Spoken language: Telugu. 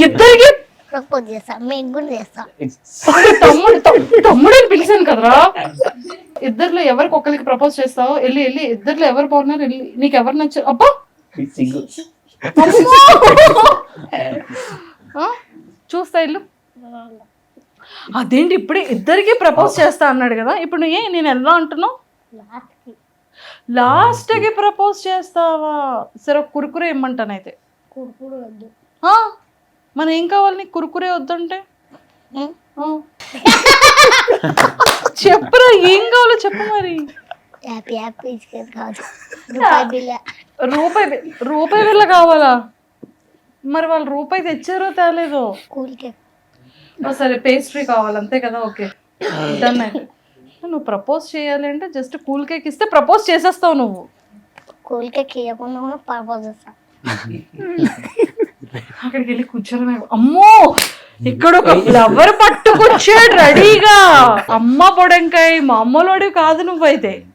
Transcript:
ఇద్దరికి ప్రపోజ్ చేస్తా, మీకు కూడా చేస్తా. తమ్ముడు అని పిలిచాను కదరా. ఇద్దర్లో ఎవరికి ఒకరికి ప్రపోజ్ చేస్తావు? వెళ్ళి ఇద్దర్లో ఎవరు బాగున్నారు, వెళ్ళి నీకు ఎవరు నచ్చారు? అబ్బా చూస్తా ఇల్లు. అదేంటి ఇప్పుడే ఇద్దరికి ప్రపోజ్ చేస్తా అన్నాడు కదా, ఇప్పుడు నేను ఎలా అంటున్నావు? లాస్ట్ కి ప్రపోజ్ చేస్తావా? సరే ఒక కురుకురే ఇమ్మంటానైతే. కురుకురు వద్దు. మన ఏం కావాలి నీకు? కురుకురే వద్దంటే చెప్పురా, ఏం కావాలో చెప్పు మరి. హ్యాపీ హ్యాపీ కాదు, రూపాయి బిళ్ళ కావాలా? మరి వాళ్ళు రూపాయి తెచ్చారో తేలేదో. Cool cake. సరే పేస్ట్రీ కావాలి అంతే కదా, ఓకే డన్. అయితే నువ్వు ప్రపోజ్ చేయాలి అంటే జస్ట్ కూల్ కేక్ ఇస్తే ప్రపోజ్ చేసేస్తావు నువ్వు. కూల్ కేక్ ఇవ్వకుండా కూడా ప్రపోజ్ చేస్తా. అక్కడికి వెళ్ళి కూర్చోడమే. అమ్మో ఇక్కడ ఒక ఫ్లవర్ పట్టుకొచ్చాడు రెడీగా. అమ్మ పొడంకాయ మామూలుడి కాదు నువ్వైతే.